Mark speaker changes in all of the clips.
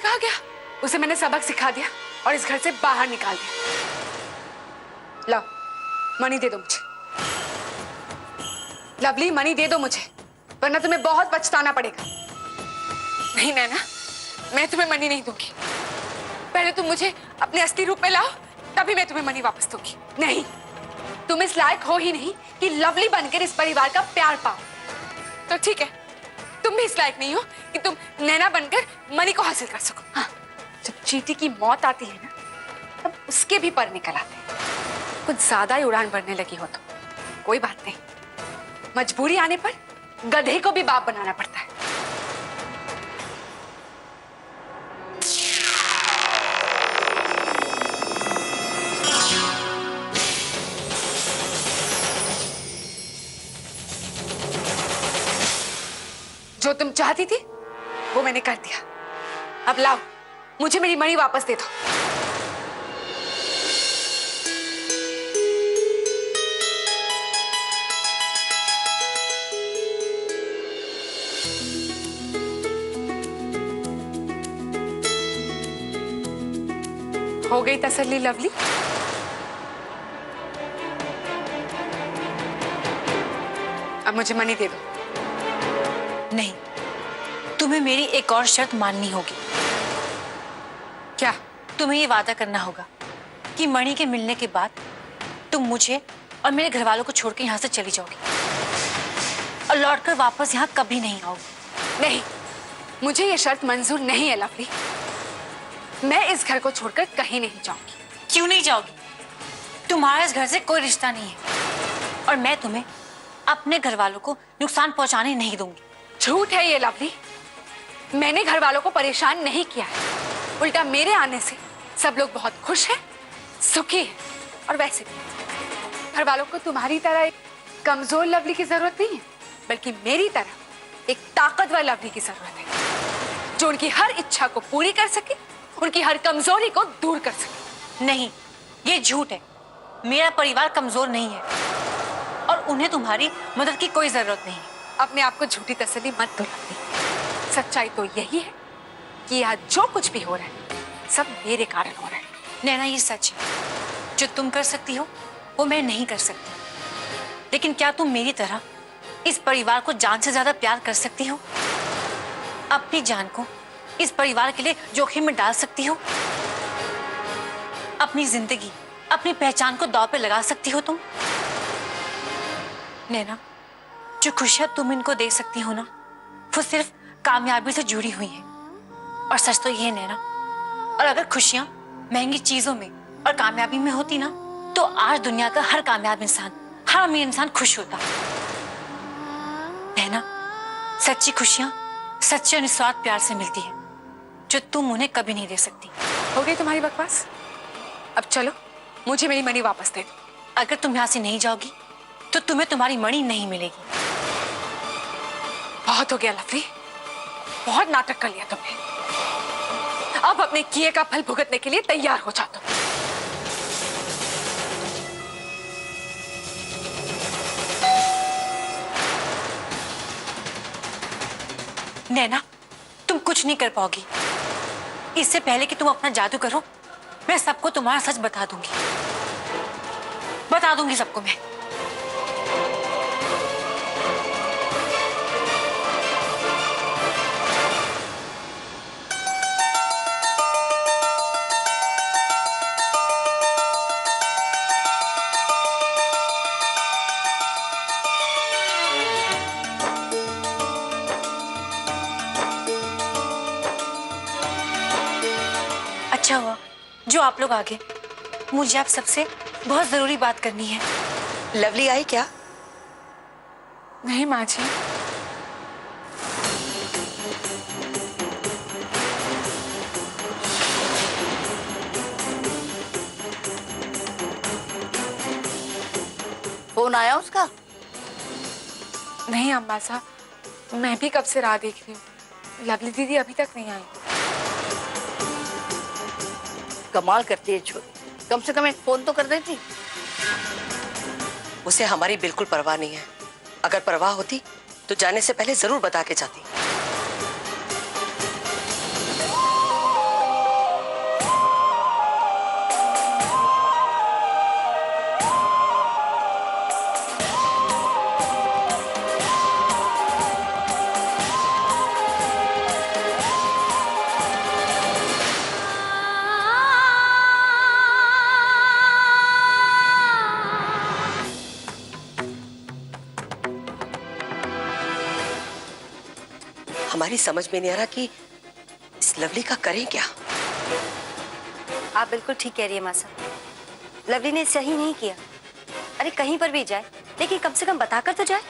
Speaker 1: कहाँ गया? उसे मैंने सबक सिखा दिया और इस घर से बाहर निकाल दिया। लो, मनी दे दो मुझे। लवली, मनी दे दो मुझे, वरना तुम्हें बहुत पछताना पड़ेगा। नहीं नैना, मैं तुम्हें मनी नहीं दूंगी। पहले तुम मुझे अपने असली रूप में लाओ, तभी मैं तुम्हें मनी वापस दूंगी। नहीं, तुम इस लायक हो ही नहीं कि लवली बनकर इस परिवार का प्यार पाओ। तो ठीक है, तुम भी इस लायक नहीं हो कि तुम नैना बनकर मनी को हासिल कर सको। हाँ, जब चींटी की मौत आती है ना, तब उसके भी पर निकल आते हैं। कुछ ज्यादा ही उड़ान भरने लगी हो तो कोई बात नहीं, मजबूरी आने पर गधे को भी बाप बनाना पड़ता है। जो तुम चाहती थी वो मैंने कर दिया। अब लाओ, मुझे मेरी मणि वापस दे दो। हो गई तसल्ली लवली? अब मुझे मनी दे दो।
Speaker 2: नहीं, तुम्हें मेरी एक और शर्त माननी होगी।
Speaker 1: क्या?
Speaker 2: तुम्हें ये वादा करना होगा कि मणि के मिलने के बाद तुम मुझे और मेरे घर वालों को छोड़ के यहाँ से चली जाओगी और लौटकर वापस यहाँ कभी नहीं आओगी।
Speaker 1: नहीं, मुझे ये शर्त मंजूर नहीं है लवली। मैं इस घर को छोड़कर कहीं नहीं जाऊंगी।
Speaker 2: क्यों नहीं जाओगी? तुम्हारा इस घर से कोई रिश्ता नहीं है और मैं तुम्हें अपने घर वालों को नुकसान पहुंचाने नहीं दूंगी।
Speaker 1: झूठ है ये लवली। मैंने घर वालों को परेशान नहीं किया है, उल्टा मेरे आने से सब लोग बहुत खुश हैं, सुखी हैं। और वैसे भी घर वालों को तुम्हारी तरह एक कमजोर लवली की जरूरत नहीं है, बल्कि मेरी तरह एक ताकतवर लवली की जरूरत है, जो उनकी हर इच्छा को पूरी कर सके, उनकी हर कमजोरी को दूर कर सके।
Speaker 2: नहीं, ये झूठ है। मेरा परिवार कमजोर नहीं है और उन्हें तुम्हारी मदद की कोई जरूरत नहीं है।
Speaker 1: अपने आप को झूठी तसल्ली मत दो लवली। सच्चाई तो यही है कि यहाँ जो कुछ भी हो रहा है सब मेरे कारण हो रहा है।
Speaker 2: नैना, ये सच है। जो तुम कर सकती हो वो मैं नहीं कर सकती, लेकिन क्या तुम मेरी तरह इस परिवार को जान से ज्यादा प्यार कर सकती हो? अपनी जान को इस परिवार के लिए जोखिम में डाल सकती हो? अपनी जिंदगी, अपनी पहचान को दांव पे लगा सकती हो तुम? नैना, जो खुशियां तुम इनको दे सकती हो ना, वो सिर्फ कामयाबी से जुड़ी हुई है। और सच तो ये है नैना, और अगर खुशियां महंगी चीजों में और कामयाबी में होती ना, तो आज दुनिया का हर कामयाब इंसान, हर अमीर इंसान खुश होता। नैना, सच्ची खुशियां सच्चे और निस्वार्थ प्यार से मिलती है, जो तुम उन्हें कभी नहीं दे सकती।
Speaker 1: हो गई तुम्हारी बकवास? अब चलो, मुझे मेरी मणि वापस दे दो।
Speaker 2: अगर तुम यहाँ से नहीं जाओगी तो तुम्हें तुम्हारी मणि नहीं मिलेगी।
Speaker 1: बहुत हो गया लवली, बहुत नाटक कर लिया तुमने। अब अपने किए का फल भुगतने के लिए तैयार हो जाओ तुम।
Speaker 2: नैना, तुम कुछ नहीं कर पाओगी। इससे पहले कि तुम अपना जादू करो, मैं सबको तुम्हारा सच बता दूंगी सबको मैं। अच्छा हुआ जो आप लोग आ गए। मुझे आप सबसे बहुत जरूरी बात करनी है।
Speaker 3: लवली आई क्या?
Speaker 1: नहीं माँ जी।
Speaker 3: फोन आया उसका?
Speaker 1: नहीं अम्मा साहब, मैं भी कब से राह देख रही हूँ, लवली दीदी अभी तक नहीं आई।
Speaker 3: कमाल करती है छोरी, कम से कम एक फोन तो कर देती। उसे हमारी बिल्कुल परवाह नहीं है। अगर परवाह होती तो जाने से पहले जरूर बता के जाती।
Speaker 4: हमारी समझ में नहीं आ रहा कि इस लवली का करें क्या।
Speaker 5: आप बिल्कुल ठीक कह रही है माँ साहब, लवली ने सही नहीं किया। अरे कहीं पर भी जाए लेकिन कम से कम बताकर तो जाए।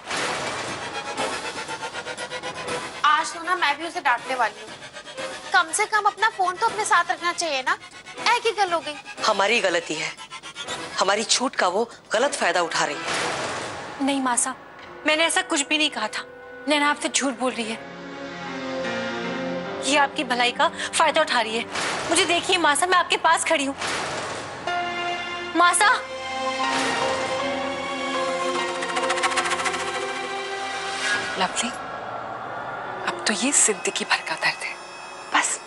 Speaker 6: आज तो ना मैं भी उसे डांटने वाली हूँ। कम से कम अपना फोन तो अपने साथ रखना चाहिए ना। ऐ की गल हो गई।
Speaker 4: हमारी गलती है, हमारी छूट का वो गलत फायदा उठा रही है।
Speaker 2: नहीं माँ साहब, मैंने ऐसा कुछ भी नहीं कहा था। नैना आपसे झूठ बोल रही है, ये आपकी भलाई का फायदा उठा रही है। मुझे देखिए माँ साहब, मैं आपके पास खड़ी हूँ। माँ साहब,
Speaker 1: लवली, अब तो ये जिंदगी भर का दर्द है, बस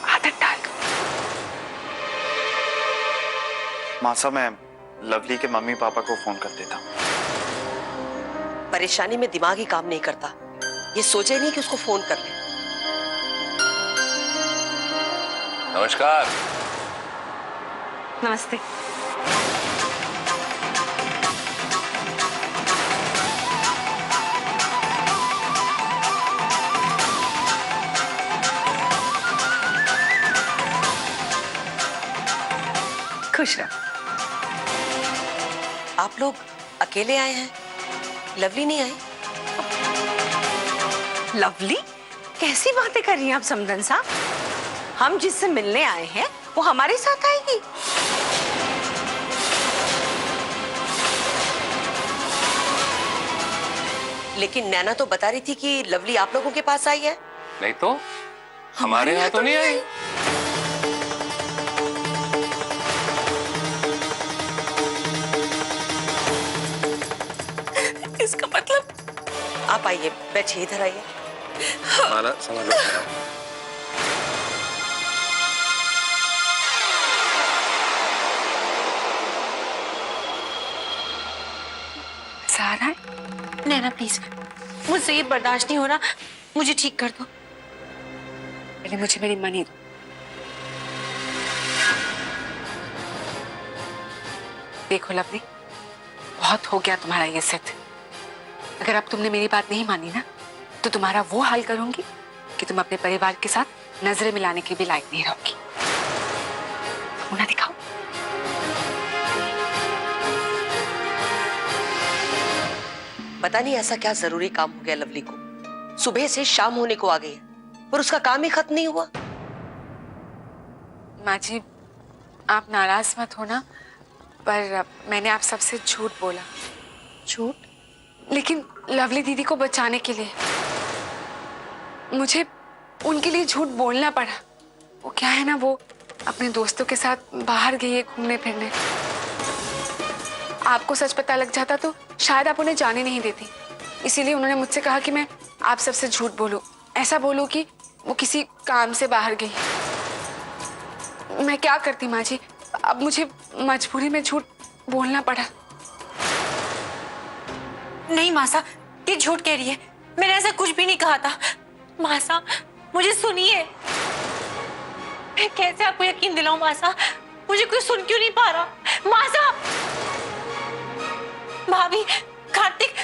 Speaker 1: आदत डाल दो।
Speaker 7: माँ साहब, मैं लवली के मम्मी पापा को फोन कर देता हूँ।
Speaker 4: परेशानी में दिमाग ही काम नहीं करता, ये सोचे नहीं कि उसको फोन कर ले।
Speaker 8: नमस्कार।
Speaker 2: नमस्ते।
Speaker 1: खुश रहो।
Speaker 4: आप लोग अकेले आए हैं, लवली नहीं आई?
Speaker 9: लवली, कैसी बातें कर रही हैं आप समदन साहब? हम जिससे मिलने आए हैं वो हमारे साथ आएगी।
Speaker 4: लेकिन नैना तो बता रही थी कि लवली आप लोगों के पास आई है।
Speaker 8: नहीं तो हमारे यहाँ तो नहीं आई।
Speaker 9: इसका मतलब
Speaker 4: आप आइए, बैठिए, इधर आइए।
Speaker 8: माला समझ लो।
Speaker 1: सारा है?
Speaker 2: नैना प्लीज, मुझसे ये बर्दाश्त नहीं हो रहा, मुझे ठीक कर दो।
Speaker 1: पहले मुझे मेरी मनी दो। देखो लवली, बहुत हो गया तुम्हारा ये सिद्ध। अगर अब तुमने मेरी बात नहीं मानी ना, तो तुम्हारा वो हाल करूंगी कि तुम अपने परिवार के साथ नजरें मिलाने के भी लायक नहीं रहोगी। मुन्ना दिखाओ।
Speaker 4: पता नहीं ऐसा क्या जरूरी काम हो गया लवली को, सुबह से शाम होने को आ गई है पर उसका काम ही खत्म नहीं हुआ।
Speaker 1: माँ जी, आप नाराज मत होना, पर मैंने आप सबसे झूठ बोला।
Speaker 4: झूठ?
Speaker 1: लेकिन लवली दीदी को बचाने के लिए मुझे उनके लिए झूठ बोलना पड़ा। वो क्या है ना, वो अपने दोस्तों के साथ बाहर गई है घूमने फिरने। आपको सच पता लग जाता तो शायद आप उन्हें जाने नहीं देती, इसीलिए उन्होंने मुझसे कहा कि मैं आप सबसे झूठ बोलूं, ऐसा बोलूं कि वो किसी काम से बाहर गई। मैं क्या करती माँ जी, अब मुझे मजबूरी में झूठ बोलना पड़ा।
Speaker 2: नहीं माँ साहब, ये झूठ कह रही है, मैंने ऐसा कुछ भी नहीं कहा था। माँ साहब, मुझे सुनिए। मैं कैसे आपको यकीन दिलाऊं माँ साहब, मुझे कोई सुन क्यों नहीं पा रहा? माँ साहब, भाभी, कार्तिक।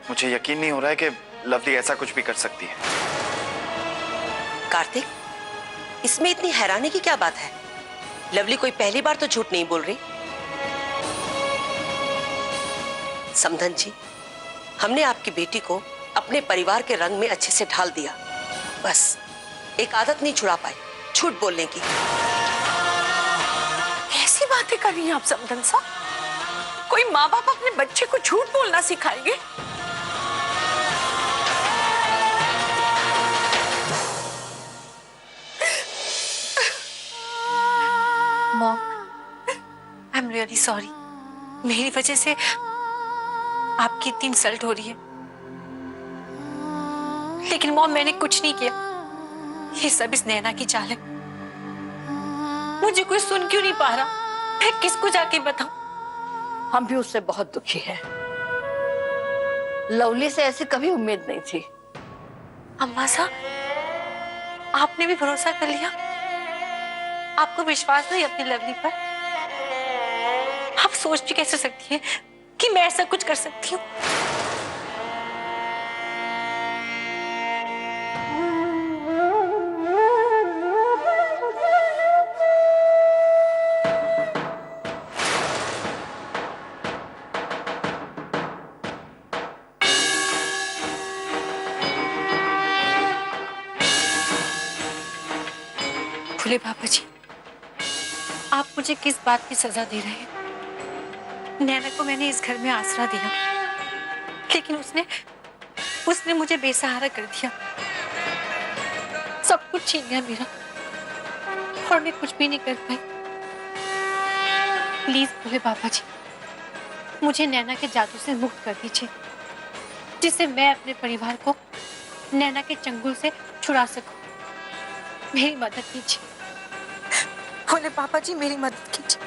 Speaker 7: मुझे यकीन नहीं हो रहा है कि लवली ऐसा कुछ भी कर सकती है।
Speaker 4: कार्तिक, इसमें इतनी हैरानी की क्या बात है? लवली कोई पहली बार तो झूठ नहीं बोल रही। समधन जी, हमने आपकी बेटी को अपने परिवार के रंग में अच्छे से ढाल दिया, बस एक आदत नहीं छुड़ा पाई झूठ बोलने की।
Speaker 9: कैसी बातें कर रही हैं आप समदन साहब? कोई माँ बाप अपने बच्चे को झूठ बोलना सिखाएंगे?
Speaker 2: Mom, I am really sorry. मेरी वजह से आपकी इतनी इंसल्ट हो रही है। लेकिन मॉम, मैंने कुछ नहीं किया, ये सब इस नैना की चाल है। मुझे कोई सुन क्यों नहीं पा रहा? मैं किसको जाके बताऊं?
Speaker 3: हम भी उससे बहुत दुखी हैं। लवली से ऐसी कभी उम्मीद नहीं थी।
Speaker 2: अम्मा साहब, आपने भी भरोसा कर लिया? आपको विश्वास नहीं अपनी लवली पर? आप सोच भी कैसे सकती हैं कि मैं ऐसा कुछ कर सकती हूँ? भोले बाबा जी, आप मुझे किस बात की सजा दे रहे हैं? नैना को मैंने इस घर में आसरा दिया, लेकिन उसने मुझे बेसहारा कर दिया, सब कुछ छीन गया मेरा, और मैं कुछ भी नहीं कर पाई। प्लीज भोले बाबा जी, मुझे नैना के जादू से मुक्त कर दीजिए, जिससे मैं अपने परिवार को नैना के चंगुल से छुड़ा सकूं। मेरी मदद कीजिए भोले बाबा जी, मेरी मदद कीजिए।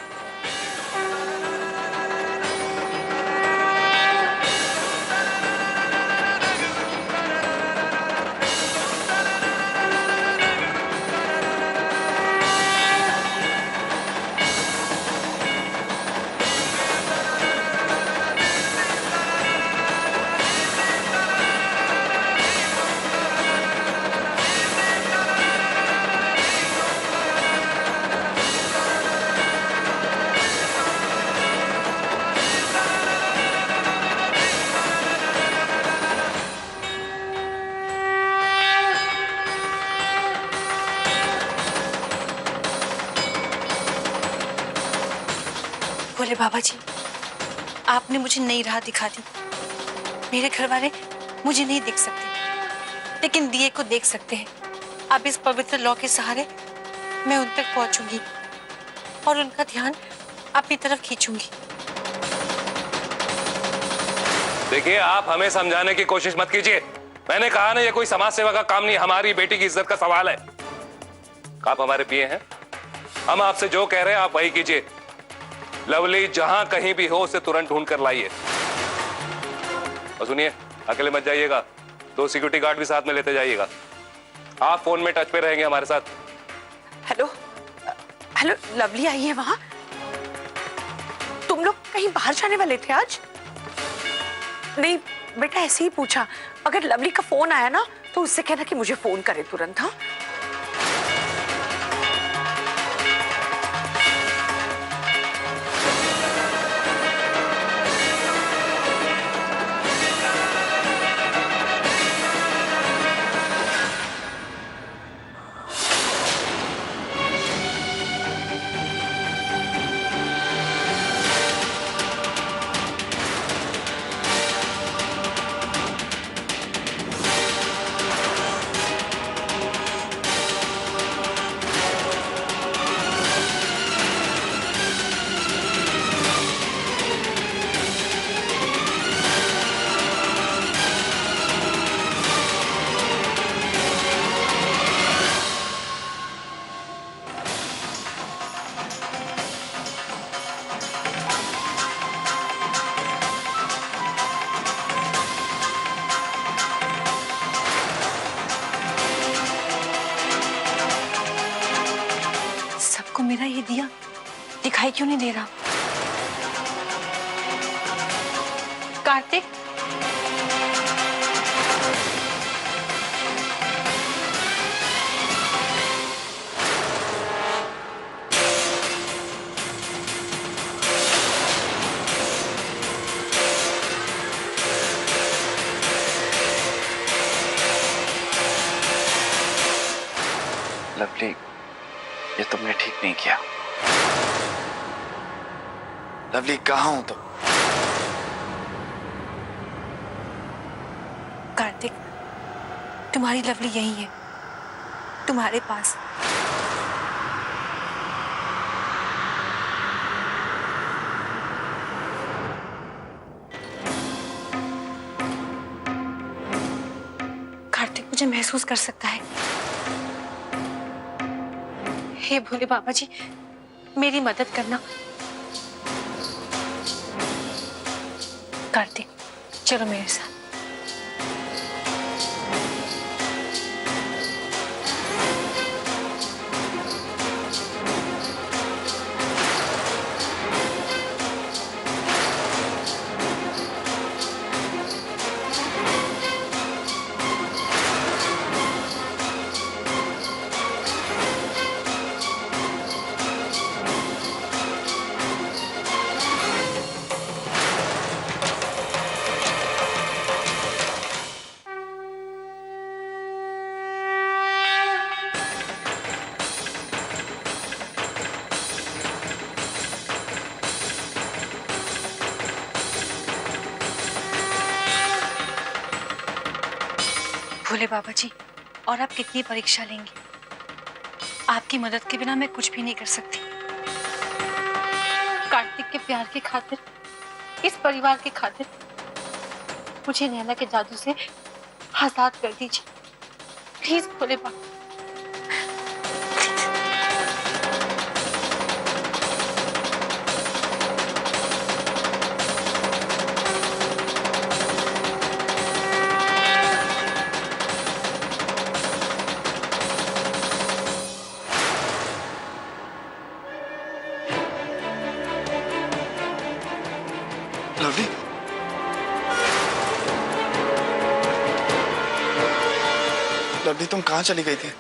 Speaker 2: भोले बाबा जी, आपने मुझे नई राह दिखा दी। मेरे घर वाले मुझे नहीं देख सकते, लेकिन दिए को देख सकते हैं। अब इस पवित्र लौ के सहारे मैं उन तक पहुंचूंगी और उनका ध्यान अपनी तरफ खींचूंगी।
Speaker 8: देखिए, आप हमें समझाने की कोशिश मत कीजिए। मैंने कहा ना, ये कोई समाज सेवा का काम नहीं, हमारी बेटी की इज्जत का सवाल है। आप हमारे पिए हैं, हम आपसे जो कह रहे हैं आप वही कीजिए। लवली जहां कहीं भी हो उसे तुरंत ढूंढ कर लाइए। और सुनिए, अकेले मत जाइएगा, 2 सिक्योरिटी गार्ड भी साथ में लेते जाइएगा। आप फोन में टच पे रहेंगे हमारे साथ।
Speaker 9: हेलो हेलो, लवली आई है वहां? तुम लोग कहीं बाहर जाने वाले थे आज? नहीं बेटा, ऐसे ही पूछा। अगर लवली का फोन आया ना तो उससे कहना कि मुझे फोन करे तुरंत। हाँ,
Speaker 2: मेरा ये दिया दिखाई क्यों नहीं दे रहा? कार्तिक,
Speaker 7: लवली, ये तुमने ठीक नहीं किया। लवली, कहाँ हो तुम?
Speaker 2: कार्तिक, तुम्हारी लवली यही है, तुम्हारे पास। कार्तिक मुझे महसूस कर सकता है। हे भोले बाबा जी, मेरी मदद करना। कार्तिक, चलो मेरे साथ। भोले बाबा जी, और आप कितनी परीक्षा लेंगे? आपकी मदद के बिना मैं कुछ भी नहीं कर सकती। कार्तिक के प्यार की खातिर, इस परिवार की खातिर मुझे नैना के जादू से आजाद कर दीजिए please Bhole Baba.
Speaker 7: Lovely, lovely तुम कहाँ चली गई थी?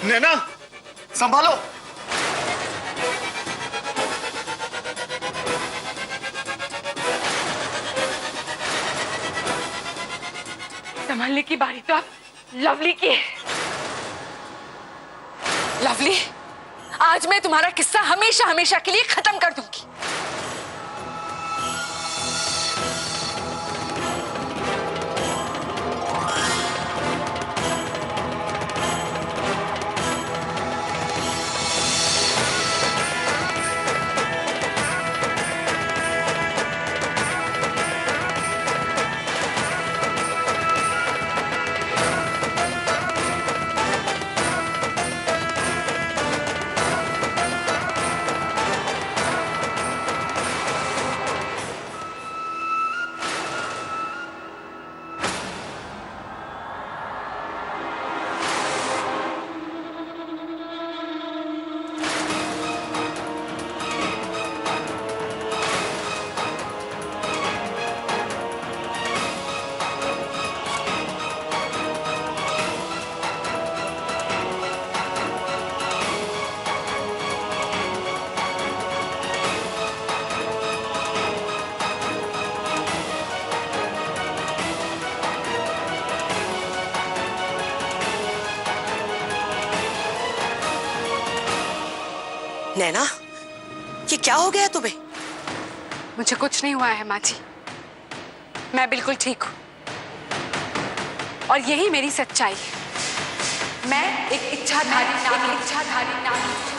Speaker 7: नैना, संभालो।
Speaker 1: संभालने की बारी तो आप लवली की है। लवली, आज मैं तुम्हारा किस्सा हमेशा हमेशा के लिए खत्म कर दूंगी।
Speaker 4: नैना, ये क्या हो गया तुम्हें?
Speaker 1: मुझे कुछ नहीं हुआ है माँ जी, मैं बिल्कुल ठीक हूँ और यही मेरी सच्चाई है। मैं एक इच्छाधारी नारी